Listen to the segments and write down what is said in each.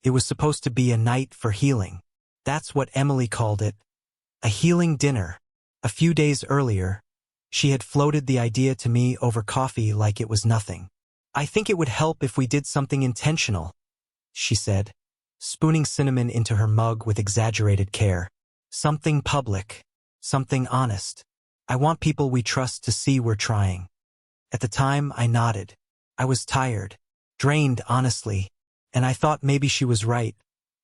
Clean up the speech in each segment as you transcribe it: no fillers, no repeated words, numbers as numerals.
It was supposed to be a night for healing. That's what Emily called it. A healing dinner. A few days earlier, she had floated the idea to me over coffee like it was nothing. "I think it would help if we did something intentional," she said, spooning cinnamon into her mug with exaggerated care. "Something public. Something honest. I want people we trust to see we're trying." At the time, I nodded. I was tired, drained honestly, and I thought maybe she was right.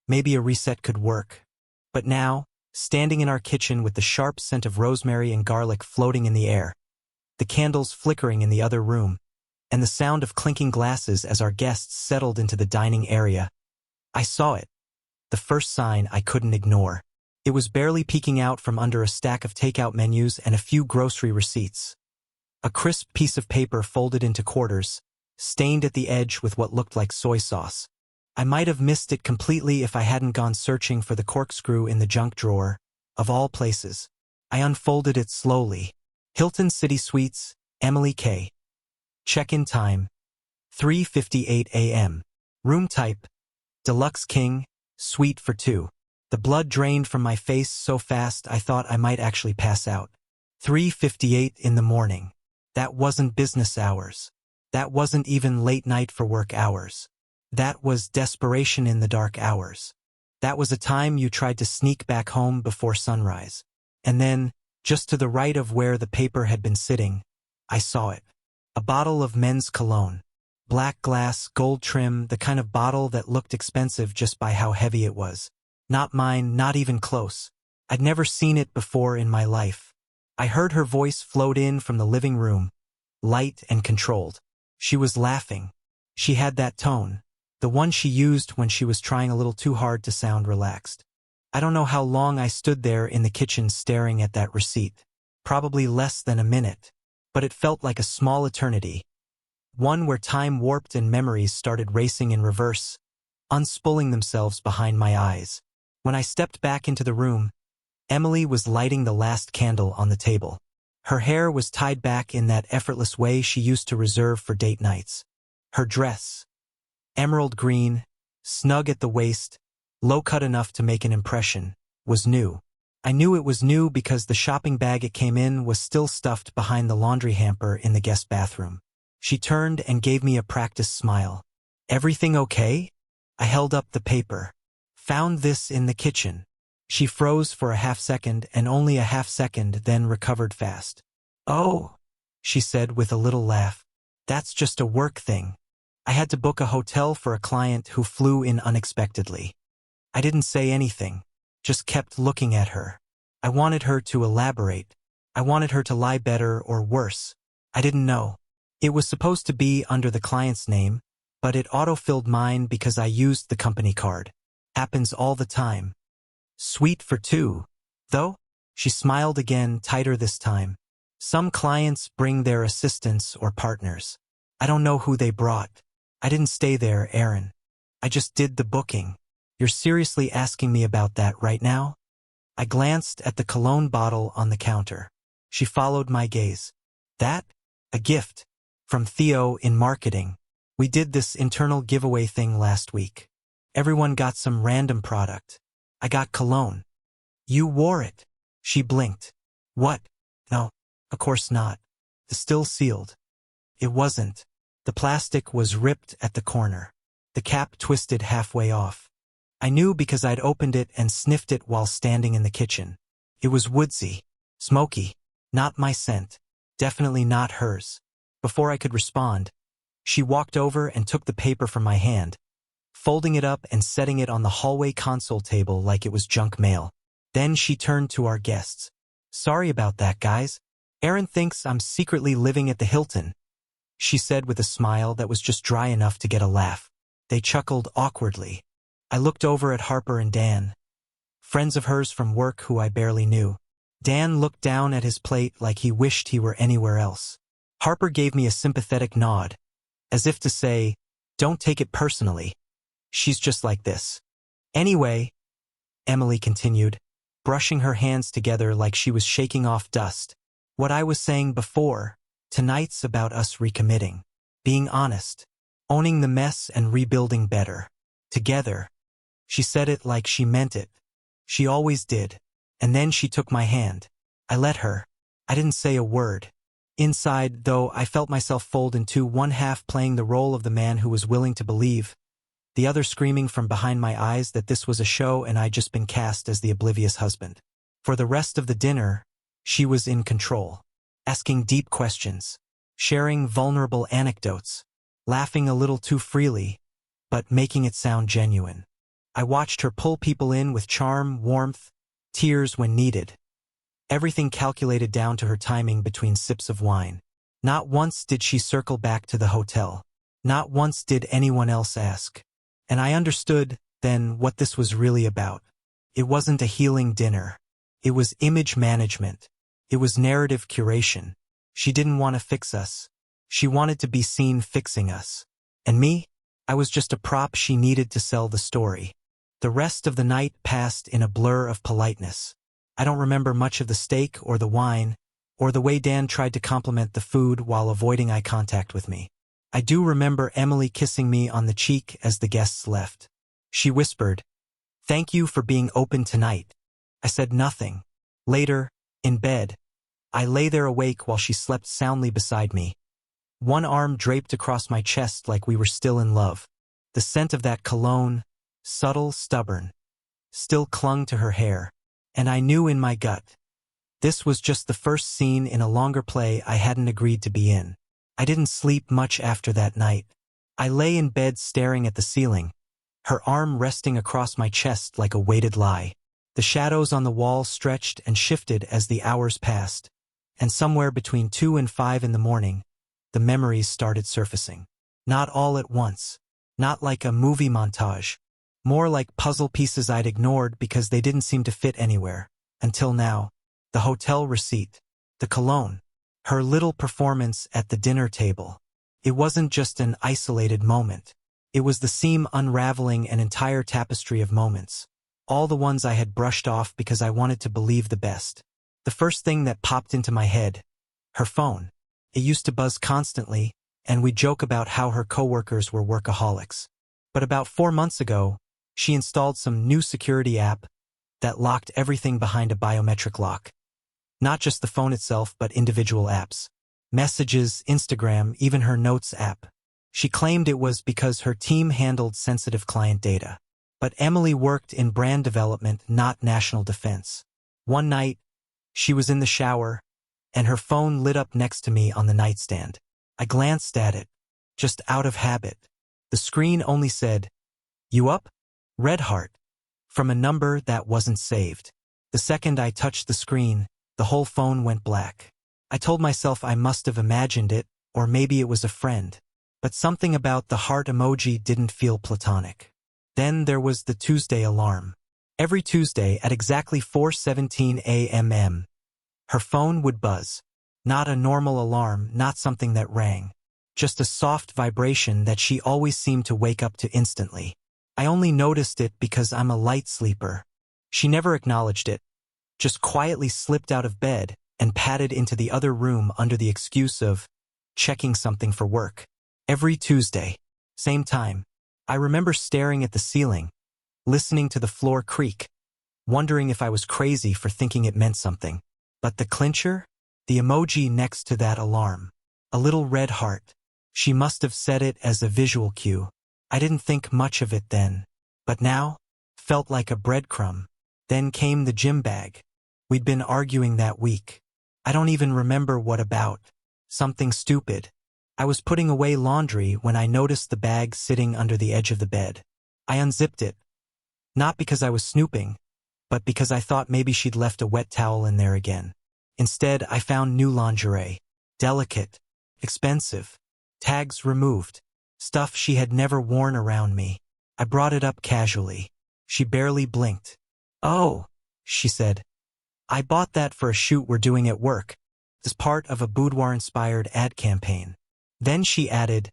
Maybe a reset could work. But now, standing in our kitchen with the sharp scent of rosemary and garlic floating in the air, the candles flickering in the other room, and the sound of clinking glasses as our guests settled into the dining area, I saw it. The first sign I couldn't ignore. It was barely peeking out from under a stack of takeout menus and a few grocery receipts. A crisp piece of paper folded into quarters, stained at the edge with what looked like soy sauce. I might have missed it completely if I hadn't gone searching for the corkscrew in the junk drawer, of all places. I unfolded it slowly. Hilton City Suites, Emily K. Check-in time, 3:58 a.m. Room type, Deluxe King, Suite for 2. The blood drained from my face so fast I thought I might actually pass out. 3:58 in the morning. That wasn't business hours. That wasn't even late night for work hours. That was desperation in the dark hours. That was a time you tried to sneak back home before sunrise. And then, just to the right of where the paper had been sitting, I saw it. A bottle of men's cologne. Black glass, gold trim, the kind of bottle that looked expensive just by how heavy it was. Not mine, not even close. I'd never seen it before in my life. I heard her voice float in from the living room, light and controlled. She was laughing. She had that tone, the one she used when she was trying a little too hard to sound relaxed. I don't know how long I stood there in the kitchen staring at that receipt. Probably less than a minute, but it felt like a small eternity. One where time warped and memories started racing in reverse, unspooling themselves behind my eyes. When I stepped back into the room, Emily was lighting the last candle on the table. Her hair was tied back in that effortless way she used to reserve for date nights. Her dress, emerald green, snug at the waist, low-cut enough to make an impression, was new. I knew it was new because the shopping bag it came in was still stuffed behind the laundry hamper in the guest bathroom. She turned and gave me a practiced smile. "Everything okay?" I held up the paper. "Found this in the kitchen." She froze for a half-second and only a half-second, then recovered fast. "Oh," she said with a little laugh. "That's just a work thing. I had to book a hotel for a client who flew in unexpectedly." I didn't say anything, just kept looking at her. I wanted her to elaborate. I wanted her to lie better or worse. I didn't know. It was supposed to be under the client's name, but it auto-filled mine because I used the company card. Happens all the time. "Suite for 2, though?" She smiled again, tighter this time. "Some clients bring their assistants or partners. I don't know who they brought. I didn't stay there, Aaron. I just did the booking." "You're seriously asking me about that right now?" I glanced at the cologne bottle on the counter. She followed my gaze. "That? A gift. From Theo in marketing. We did this internal giveaway thing last week. Everyone got some random product. I got cologne." "You wore it." She blinked. "What? No, of course not. The still sealed." It wasn't. The plastic was ripped at the corner. The cap twisted halfway off. I knew because I'd opened it and sniffed it while standing in the kitchen. It was woodsy, smoky, not my scent, definitely not hers. Before I could respond, she walked over and took the paper from my hand, folding it up and setting it on the hallway console table like it was junk mail. Then she turned to our guests. "Sorry about that, guys. Aaron thinks I'm secretly living at the Hilton," she said with a smile that was just dry enough to get a laugh. They chuckled awkwardly. I looked over at Harper and Dan, friends of hers from work who I barely knew. Dan looked down at his plate like he wished he were anywhere else. Harper gave me a sympathetic nod, as if to say, "Don't take it personally. She's just like this." "Anyway," Emily continued, brushing her hands together like she was shaking off dust, "what I was saying before, tonight's about us recommitting, being honest, owning the mess and rebuilding better. Together. She said it like she meant it. She always did. And then she took my hand. I let her. I didn't say a word. Inside, though, I felt myself fold in two, one half playing the role of the man who was willing to believe, the other screaming from behind my eyes that this was a show and I'd just been cast as the oblivious husband. For the rest of the dinner, she was in control, asking deep questions, sharing vulnerable anecdotes, laughing a little too freely, but making it sound genuine. I watched her pull people in with charm, warmth, tears when needed. Everything calculated down to her timing between sips of wine. Not once did she circle back to the hotel. Not once did anyone else ask. And I understood, then, what this was really about. It wasn't a healing dinner. It was image management. It was narrative curation. She didn't want to fix us. She wanted to be seen fixing us. And me? I was just a prop she needed to sell the story. The rest of the night passed in a blur of politeness. I don't remember much of the steak or the wine, or the way Dan tried to compliment the food while avoiding eye contact with me. I do remember Emily kissing me on the cheek as the guests left. She whispered, "Thank you for being open tonight." I said nothing. Later, in bed, I lay there awake while she slept soundly beside me. One arm draped across my chest like we were still in love. The scent of that cologne, subtle, stubborn, still clung to her hair. And I knew in my gut, this was just the first scene in a longer play I hadn't agreed to be in. I didn't sleep much after that night. I lay in bed staring at the ceiling, her arm resting across my chest like a weighted lie. The shadows on the wall stretched and shifted as the hours passed, and somewhere between 2 and 5 in the morning, the memories started surfacing. Not all at once, not like a movie montage, more like puzzle pieces I'd ignored because they didn't seem to fit anywhere. Until now, the hotel receipt, the cologne, her little performance at the dinner table. It wasn't just an isolated moment. It was the seam unraveling an entire tapestry of moments. All the ones I had brushed off because I wanted to believe the best. The first thing that popped into my head, her phone. It used to buzz constantly, and we'd joke about how her coworkers were workaholics. But about 4 months ago, she installed some new security app that locked everything behind a biometric lock. Not just the phone itself, but individual apps. Messages, Instagram, even her Notes app. She claimed it was because her team handled sensitive client data. But Emily worked in brand development, not national defense. One night, she was in the shower, and her phone lit up next to me on the nightstand. I glanced at it, just out of habit. The screen only said, "You up? Red heart," from a number that wasn't saved. The second I touched the screen, the whole phone went black. I told myself I must have imagined it, or maybe it was a friend. But something about the heart emoji didn't feel platonic. Then there was the Tuesday alarm. Every Tuesday at exactly 4:17 a.m., her phone would buzz. Not a normal alarm, not something that rang. Just a soft vibration that she always seemed to wake up to instantly. I only noticed it because I'm a light sleeper. She never acknowledged it, just quietly slipped out of bed and padded into the other room under the excuse of checking something for work. Every Tuesday, same time, I remember staring at the ceiling, listening to the floor creak, wondering if I was crazy for thinking it meant something. But the clincher? The emoji next to that alarm. A little red heart. She must have set it as a visual cue. I didn't think much of it then. But now, felt like a breadcrumb. Then came the gym bag. We'd been arguing that week. I don't even remember what about. Something stupid. I was putting away laundry when I noticed the bag sitting under the edge of the bed. I unzipped it. Not because I was snooping, but because I thought maybe she'd left a wet towel in there again. Instead, I found new lingerie. Delicate. Expensive. Tags removed. Stuff she had never worn around me. I brought it up casually. She barely blinked. "Oh," she said. "I bought that for a shoot we're doing at work, as part of a boudoir-inspired ad campaign." Then she added,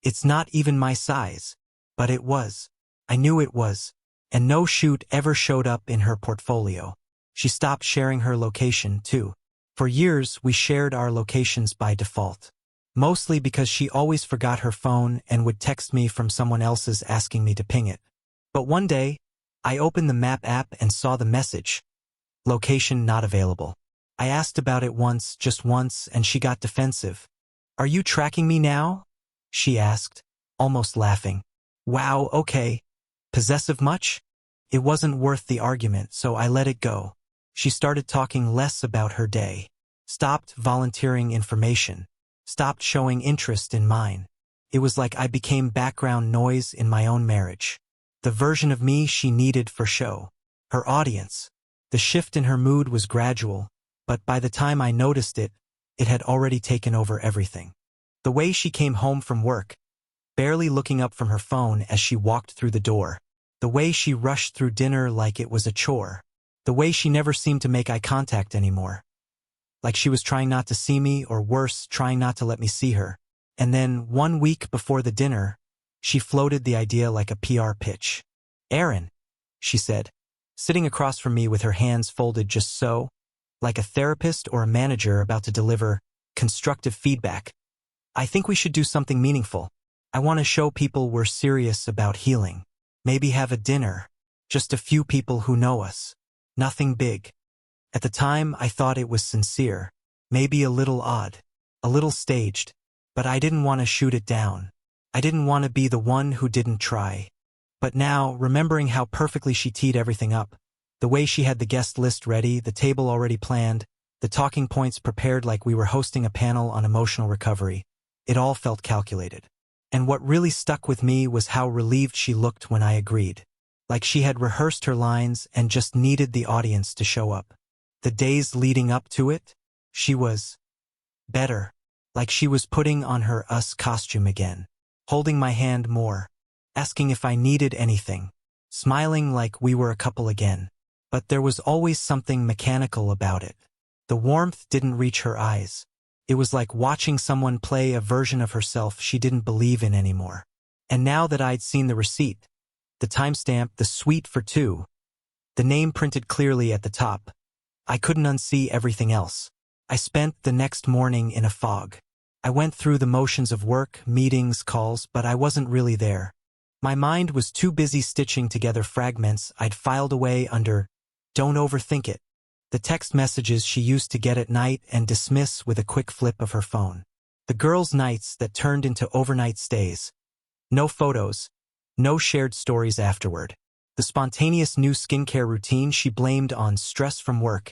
"It's not even my size." But it was. I knew it was. And no shoot ever showed up in her portfolio. She stopped sharing her location, too. For years, we shared our locations by default. Mostly because she always forgot her phone and would text me from someone else's asking me to ping it. But one day, I opened the map app and saw the message. Location not available. I asked about it once, just once, and she got defensive. Are you tracking me now? She asked, almost laughing. Wow, okay. Possessive much? It wasn't worth the argument, so I let it go. She started talking less about her day. Stopped volunteering information. Stopped showing interest in mine. It was like I became background noise in my own marriage. The version of me she needed for show. Her audience. The shift in her mood was gradual, but by the time I noticed it, it had already taken over everything. The way she came home from work, barely looking up from her phone as she walked through the door. The way she rushed through dinner like it was a chore. The way she never seemed to make eye contact anymore. Like she was trying not to see me, or worse, trying not to let me see her. And then, 1 week before the dinner, she floated the idea like a PR pitch. Aaron, she said, sitting across from me with her hands folded just so, like a therapist or a manager about to deliver constructive feedback. I think we should do something meaningful. I want to show people we're serious about healing. Maybe have a dinner. Just a few people who know us. Nothing big. At the time, I thought it was sincere. Maybe a little odd. A little staged. But I didn't want to shoot it down. I didn't want to be the one who didn't try. But now, remembering how perfectly she teed everything up, the way she had the guest list ready, the table already planned, the talking points prepared like we were hosting a panel on emotional recovery, it all felt calculated. And what really stuck with me was how relieved she looked when I agreed. Like she had rehearsed her lines and just needed the audience to show up. The days leading up to it, she was better. Like she was putting on her us costume again. Holding my hand more. Asking if I needed anything. Smiling like we were a couple again. But there was always something mechanical about it. The warmth didn't reach her eyes. It was like watching someone play a version of herself she didn't believe in anymore. And now that I'd seen the receipt, the timestamp, the suite for two, the name printed clearly at the top, I couldn't unsee everything else. I spent the next morning in a fog. I went through the motions of work, meetings, calls, but I wasn't really there. My mind was too busy stitching together fragments I'd filed away under "Don't overthink it." The text messages she used to get at night and dismiss with a quick flip of her phone. The girls' nights that turned into overnight stays. No photos. No shared stories afterward. The spontaneous new skincare routine she blamed on stress from work,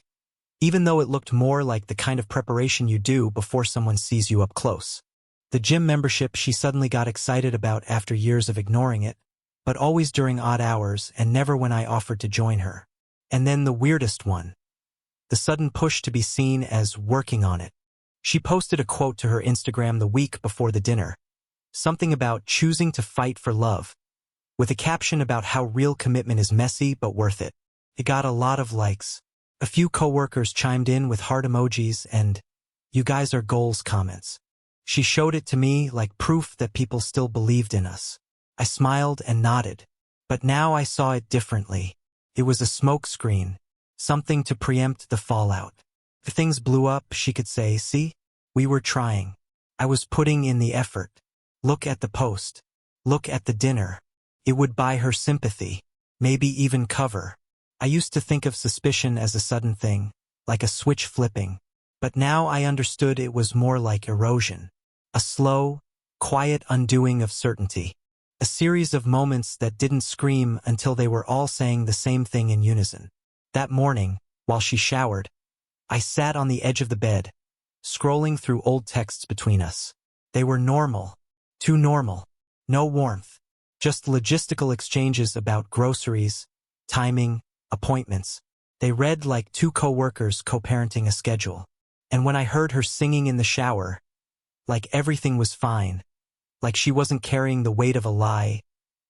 even though it looked more like the kind of preparation you do before someone sees you up close. The gym membership she suddenly got excited about after years of ignoring it, but always during odd hours and never when I offered to join her. And then the weirdest one. The sudden push to be seen as working on it. She posted a quote to her Instagram the week before the dinner. Something about choosing to fight for love, with a caption about how real commitment is messy but worth it. It got a lot of likes. A few coworkers chimed in with heart emojis and "You guys are goals" comments. She showed it to me like proof that people still believed in us. I smiled and nodded. But now I saw it differently. It was a smokescreen. Something to preempt the fallout. If things blew up, she could say, "See? We were trying. I was putting in the effort. Look at the post. Look at the dinner." It would buy her sympathy. Maybe even cover. I used to think of suspicion as a sudden thing, like a switch flipping. But now I understood it was more like erosion. A slow, quiet undoing of certainty. A series of moments that didn't scream until they were all saying the same thing in unison. That morning, while she showered, I sat on the edge of the bed, scrolling through old texts between us. They were normal. Too normal. No warmth. Just logistical exchanges about groceries, timing, appointments. They read like two co-workers co-parenting a schedule. And when I heard her singing in the shower, like everything was fine, like she wasn't carrying the weight of a lie,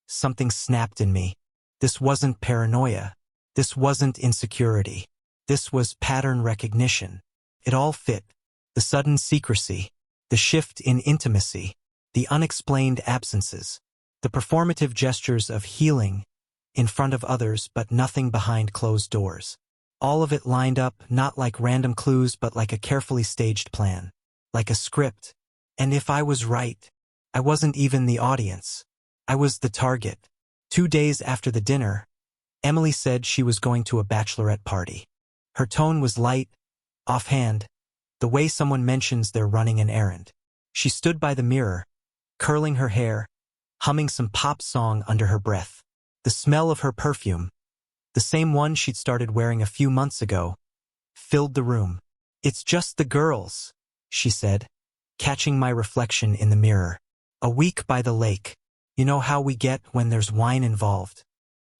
something snapped in me. This wasn't paranoia. This wasn't insecurity. This was pattern recognition. It all fit. The sudden secrecy, the shift in intimacy, the unexplained absences, the performative gestures of healing in front of others but nothing behind closed doors. All of it lined up not like random clues but like a carefully staged plan, like a script. And if I was right, I wasn't even the audience. I was the target. 2 days after the dinner, Emily said she was going to a bachelorette party. Her tone was light, offhand, the way someone mentions they're running an errand. She stood by the mirror, curling her hair, humming some pop song under her breath. The smell of her perfume, the same one she'd started wearing a few months ago, filled the room. "It's just the girls," she said, catching my reflection in the mirror. "A week by the lake. You know how we get when there's wine involved."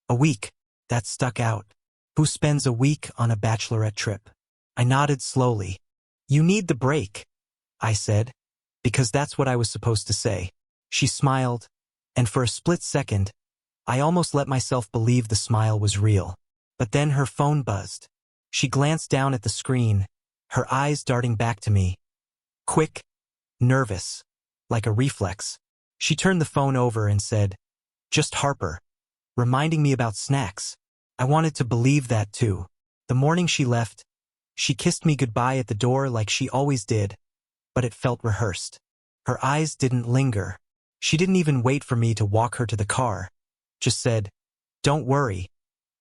A week, that stuck out. Who spends a week on a bachelorette trip? I nodded slowly. "You need the break," I said, because that's what I was supposed to say. She smiled, and for a split second, I almost let myself believe the smile was real. But then her phone buzzed. She glanced down at the screen, her eyes darting back to me. Quick, nervous, like a reflex. She turned the phone over and said, "Just Harper," reminding me about snacks. I wanted to believe that too. The morning she left, she kissed me goodbye at the door like she always did, but it felt rehearsed. Her eyes didn't linger. She didn't even wait for me to walk her to the car. Just said, "Don't worry.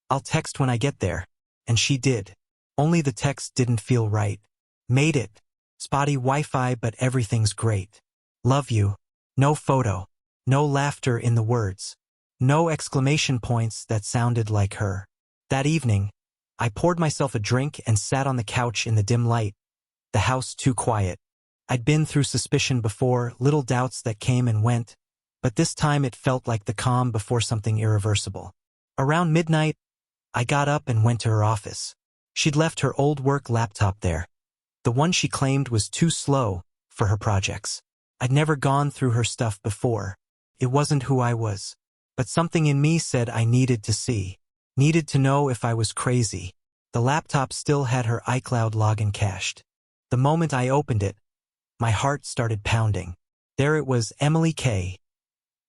I'll text when I get there." And she did. Only the text didn't feel right. "Made it. Spotty Wi-Fi, but everything's great. Love you." No photo. No laughter in the words. No exclamation points that sounded like her. That evening, I poured myself a drink and sat on the couch in the dim light. The house too quiet. I'd been through suspicion before, little doubts that came and went, but this time it felt like the calm before something irreversible. Around midnight, I got up and went to her office. She'd left her old work laptop there. The one she claimed was too slow for her projects. I'd never gone through her stuff before. It wasn't who I was. But something in me said I needed to see. Needed to know if I was crazy. The laptop still had her iCloud login cached. The moment I opened it, my heart started pounding. There it was, Emily K.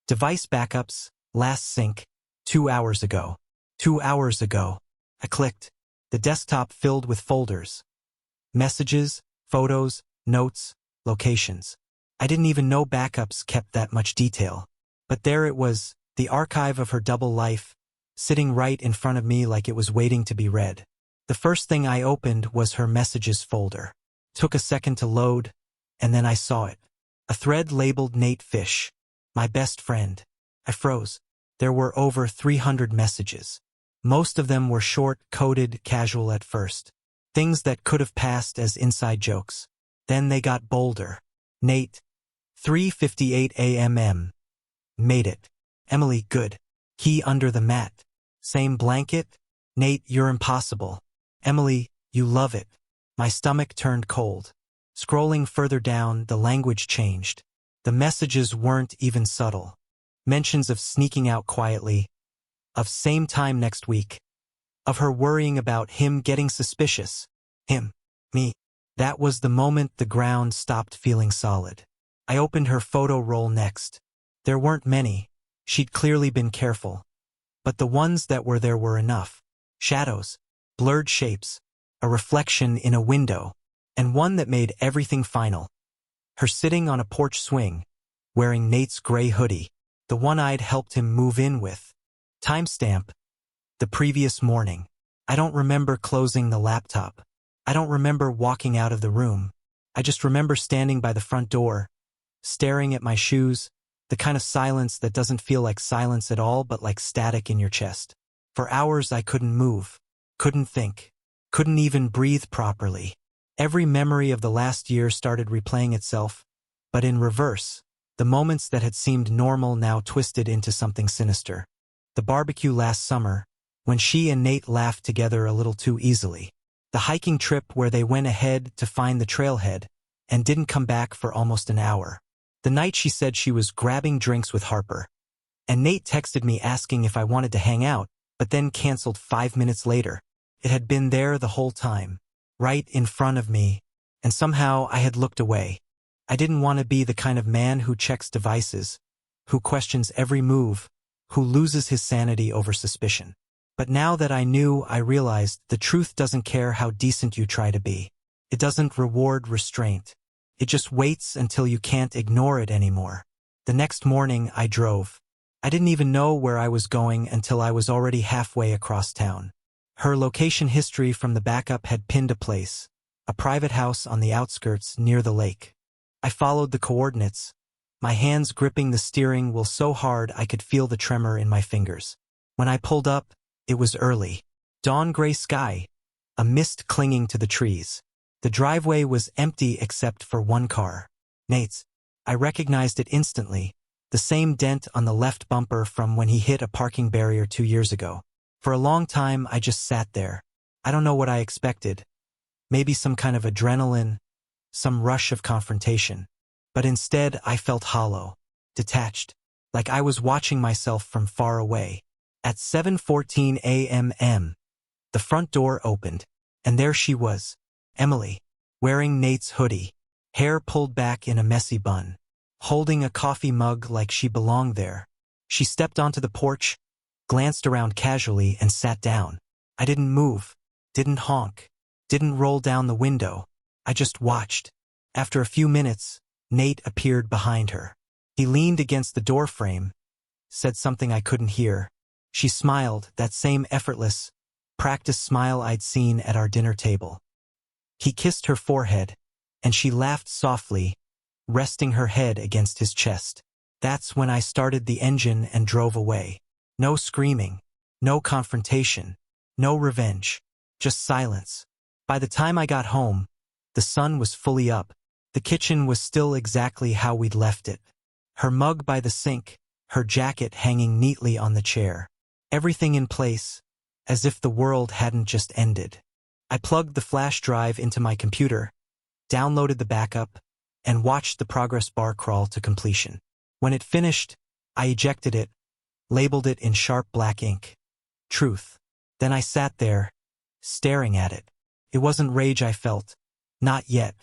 Device backups, last sync, 2 hours ago. 2 hours ago. I clicked. The desktop filled with folders. Messages, photos, notes, locations. I didn't even know backups kept that much detail. But there it was, the archive of her double life, sitting right in front of me like it was waiting to be read. The first thing I opened was her messages folder. Took a second to load, and then I saw it. A thread labeled Nate Fish, my best friend. I froze. There were over 300 messages. Most of them were short, coded, casual at first. Things that could have passed as inside jokes. Then they got bolder. Nate, 3:58 a.m. Made it. Emily, good. Key under the mat. Same blanket? Nate, you're impossible. Emily, you love it. My stomach turned cold. Scrolling further down, the language changed. The messages weren't even subtle. Mentions of sneaking out quietly, of same time next week, of her worrying about him getting suspicious. Him. Me. That was the moment the ground stopped feeling solid. I opened her photo roll next. There weren't many. She'd clearly been careful. But the ones that were there were enough. Shadows, blurred shapes, a reflection in a window, and one that made everything final. Her sitting on a porch swing, wearing Nate's gray hoodie, the one I'd helped him move in with. Timestamp, the previous morning. I don't remember closing the laptop. I don't remember walking out of the room. I just remember standing by the front door, staring at my shoes, the kind of silence that doesn't feel like silence at all but like static in your chest. For hours I couldn't move, couldn't think, couldn't even breathe properly. Every memory of the last year started replaying itself, but in reverse. The moments that had seemed normal now twisted into something sinister. The barbecue last summer, when she and Nate laughed together a little too easily. The hiking trip where they went ahead to find the trailhead and didn't come back for almost an hour. The night she said she was grabbing drinks with Harper. And Nate texted me asking if I wanted to hang out, but then canceled 5 minutes later. It had been there the whole time, right in front of me, and somehow I had looked away. I didn't want to be the kind of man who checks devices, who questions every move, who loses his sanity over suspicion. But now that I knew, I realized the truth doesn't care how decent you try to be. It doesn't reward restraint. It just waits until you can't ignore it anymore. The next morning, I drove. I didn't even know where I was going until I was already halfway across town. Her location history from the backup had pinned a place, a private house on the outskirts near the lake. I followed the coordinates, my hands gripping the steering wheel so hard I could feel the tremor in my fingers. When I pulled up, it was early. Dawn-gray sky, a mist clinging to the trees. The driveway was empty except for one car. Nate's. I recognized it instantly, the same dent on the left bumper from when he hit a parking barrier 2 years ago. For a long time, I just sat there. I don't know what I expected. Maybe some kind of adrenaline, some rush of confrontation. But instead, I felt hollow, detached, like I was watching myself from far away. At 7:14 a.m., the front door opened, and there she was, Emily, wearing Nate's hoodie, hair pulled back in a messy bun, holding a coffee mug like she belonged there. She stepped onto the porch, glanced around casually, and sat down. I didn't move, didn't honk, didn't roll down the window. I just watched. After a few minutes, Nate appeared behind her. He leaned against the doorframe, said something I couldn't hear. She smiled, that same effortless, practiced smile I'd seen at our dinner table. He kissed her forehead, and she laughed softly, resting her head against his chest. That's when I started the engine and drove away. No screaming, no confrontation, no revenge, just silence. By the time I got home, the sun was fully up. The kitchen was still exactly how we'd left it. Her mug by the sink, her jacket hanging neatly on the chair. Everything in place, as if the world hadn't just ended. I plugged the flash drive into my computer, downloaded the backup, and watched the progress bar crawl to completion. When it finished, I ejected it, labeled it in sharp black ink. Truth. Then I sat there, staring at it. It wasn't rage I felt. Not yet.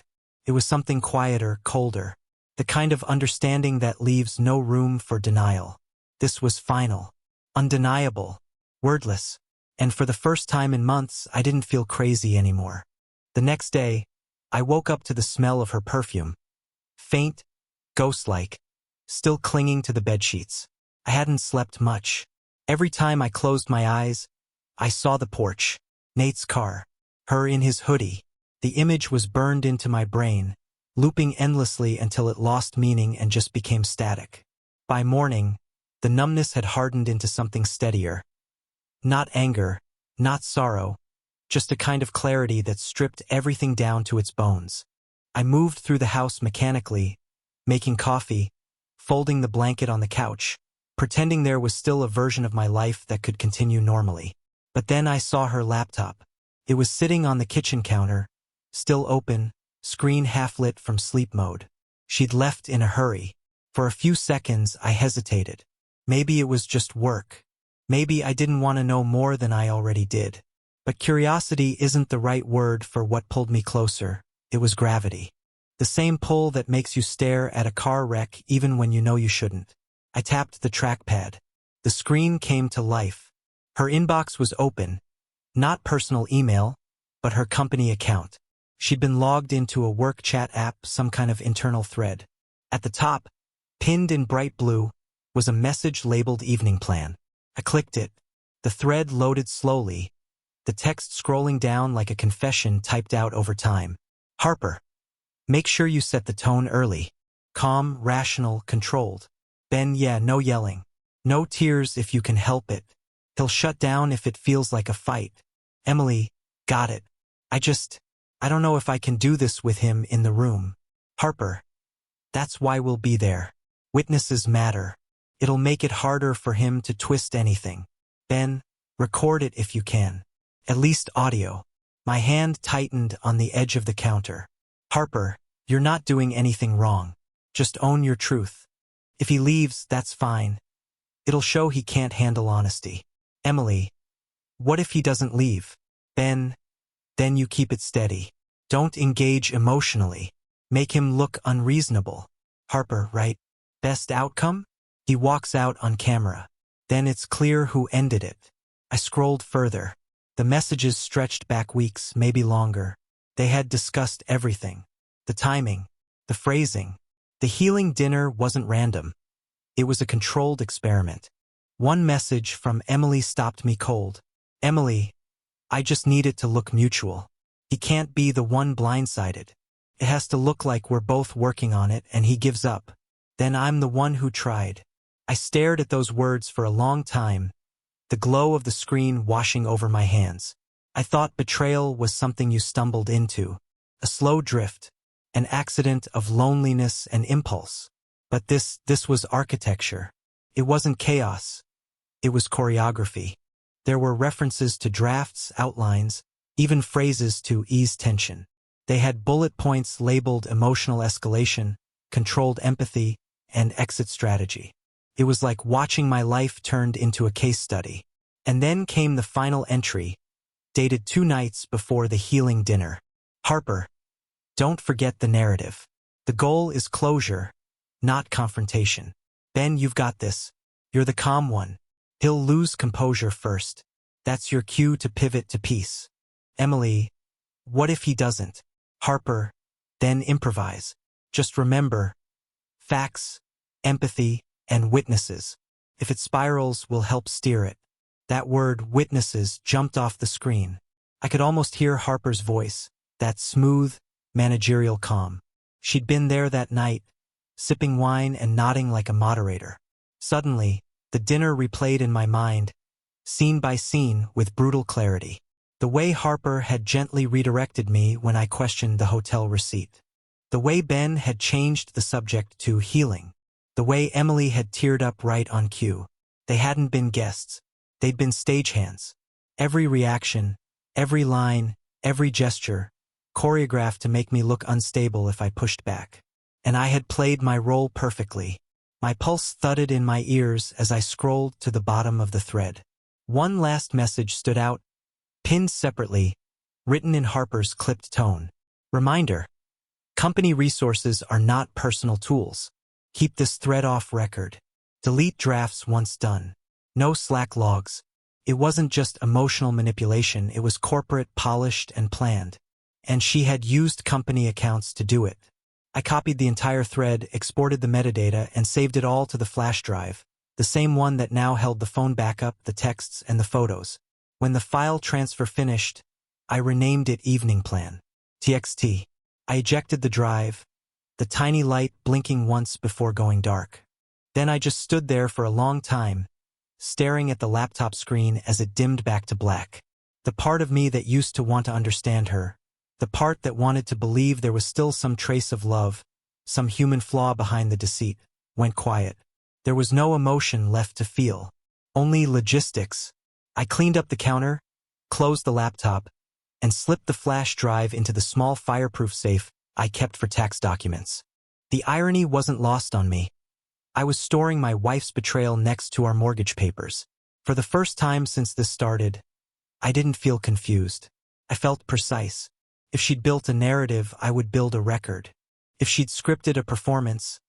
It was something quieter, colder. The kind of understanding that leaves no room for denial. This was final. Undeniable. Wordless. And for the first time in months, I didn't feel crazy anymore. The next day, I woke up to the smell of her perfume. Faint, ghost-like, still clinging to the bedsheets. I hadn't slept much. Every time I closed my eyes, I saw the porch, Nate's car, her in his hoodie. The image was burned into my brain, looping endlessly until it lost meaning and just became static. By morning, the numbness had hardened into something steadier. Not anger, not sorrow, just a kind of clarity that stripped everything down to its bones. I moved through the house mechanically, making coffee, folding the blanket on the couch, pretending there was still a version of my life that could continue normally. But then I saw her laptop. It was sitting on the kitchen counter, still open, screen half-lit from sleep mode. She'd left in a hurry. For a few seconds, I hesitated. Maybe it was just work. Maybe I didn't want to know more than I already did. But curiosity isn't the right word for what pulled me closer. It was gravity. The same pull that makes you stare at a car wreck even when you know you shouldn't. I tapped the trackpad. The screen came to life. Her inbox was open. Not personal email, but her company account. She'd been logged into a work chat app, some kind of internal thread. At the top, pinned in bright blue, was a message labeled Evening Plan. I clicked it. The thread loaded slowly, the text scrolling down like a confession typed out over time. Harper. Make sure you set the tone early. Calm, rational, controlled. Ben, yeah, no yelling. No tears if you can help it. He'll shut down if it feels like a fight. Emily, got it. I don't know if I can do this with him in the room. Harper. That's why we'll be there. Witnesses matter. It'll make it harder for him to twist anything. Ben, record it if you can. At least audio. My hand tightened on the edge of the counter. Harper, you're not doing anything wrong. Just own your truth. If he leaves, that's fine. It'll show he can't handle honesty. Emily, what if he doesn't leave? Ben, then you keep it steady. Don't engage emotionally. Make him look unreasonable. Harper, right? Best outcome? He walks out on camera. Then it's clear who ended it. I scrolled further. The messages stretched back weeks, maybe longer. They had discussed everything. The timing, the phrasing. The healing dinner wasn't random. It was a controlled experiment. One message from Emily stopped me cold. Emily, I just need it to look mutual. He can't be the one blindsided. It has to look like we're both working on it and he gives up. Then I'm the one who tried. I stared at those words for a long time, the glow of the screen washing over my hands. I thought betrayal was something you stumbled into, a slow drift, an accident of loneliness and impulse. But this was architecture. It wasn't chaos. It was choreography. There were references to drafts, outlines, even phrases to ease tension. They had bullet points labeled emotional escalation, controlled empathy, and exit strategy. It was like watching my life turned into a case study. And then came the final entry, dated 2 nights before the healing dinner. Harper, don't forget the narrative. The goal is closure, not confrontation. Ben, you've got this. You're the calm one. He'll lose composure first. That's your cue to pivot to peace. Emily, what if he doesn't? Harper, then improvise. Just remember, facts, empathy, and witnesses. If it spirals, we'll help steer it. That word, witnesses, jumped off the screen. I could almost hear Harper's voice, that smooth, managerial calm. She'd been there that night, sipping wine and nodding like a moderator. Suddenly, the dinner replayed in my mind, scene by scene with brutal clarity. The way Harper had gently redirected me when I questioned the hotel receipt. The way Ben had changed the subject to healing. The way Emily had teared up right on cue. They hadn't been guests. They'd been stagehands. Every reaction, every line, every gesture, choreographed to make me look unstable if I pushed back. And I had played my role perfectly. My pulse thudded in my ears as I scrolled to the bottom of the thread. One last message stood out, pinned separately, written in Harper's clipped tone. Reminder: company resources are not personal tools. Keep this thread off record. Delete drafts once done. No Slack logs. It wasn't just emotional manipulation, it was corporate, polished, and planned. And she had used company accounts to do it. I copied the entire thread, exported the metadata, and saved it all to the flash drive, the same one that now held the phone backup, the texts, and the photos. When the file transfer finished, I renamed it Evening Plan. TXT. I ejected the drive, the tiny light blinking once before going dark. Then I just stood there for a long time, staring at the laptop screen as it dimmed back to black. The part of me that used to want to understand her, the part that wanted to believe there was still some trace of love, some human flaw behind the deceit, went quiet. There was no emotion left to feel, only logistics. I cleaned up the counter, closed the laptop, and slipped the flash drive into the small fireproof safe I kept for tax documents. The irony wasn't lost on me. I was storing my wife's betrayal next to our mortgage papers. For the first time since this started, I didn't feel confused. I felt precise. If she'd built a narrative, I would build a record. If she'd scripted a performance,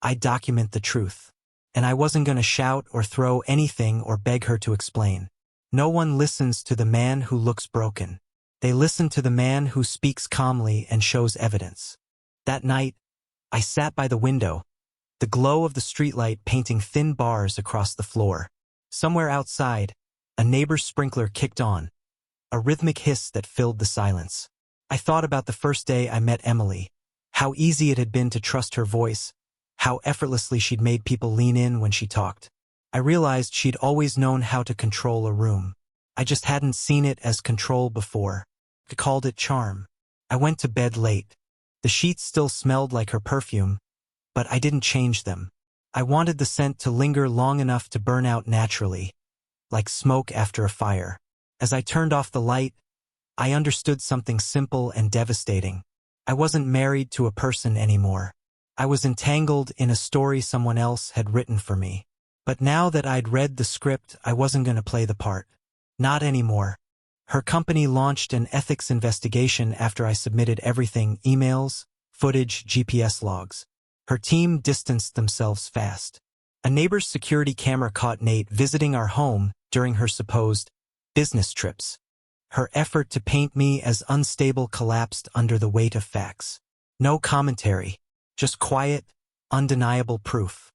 I'd document the truth. And I wasn't going to shout or throw anything or beg her to explain. No one listens to the man who looks broken. They listen to the man who speaks calmly and shows evidence. That night, I sat by the window, the glow of the streetlight painting thin bars across the floor. Somewhere outside, a neighbor's sprinkler kicked on, a rhythmic hiss that filled the silence. I thought about the first day I met Emily, how easy it had been to trust her voice, how effortlessly she'd made people lean in when she talked. I realized she'd always known how to control a room. I just hadn't seen it as control before. I called it charm. I went to bed late. The sheets still smelled like her perfume, but I didn't change them. I wanted the scent to linger long enough to burn out naturally, like smoke after a fire. As I turned off the light, I understood something simple and devastating. I wasn't married to a person anymore. I was entangled in a story someone else had written for me. But now that I'd read the script, I wasn't going to play the part. Not anymore. Her company launched an ethics investigation after I submitted everything: emails, footage, GPS logs. Her team distanced themselves fast. A neighbor's security camera caught Nate visiting our home during her supposed business trips. Her effort to paint me as unstable collapsed under the weight of facts. No commentary, just quiet, undeniable proof.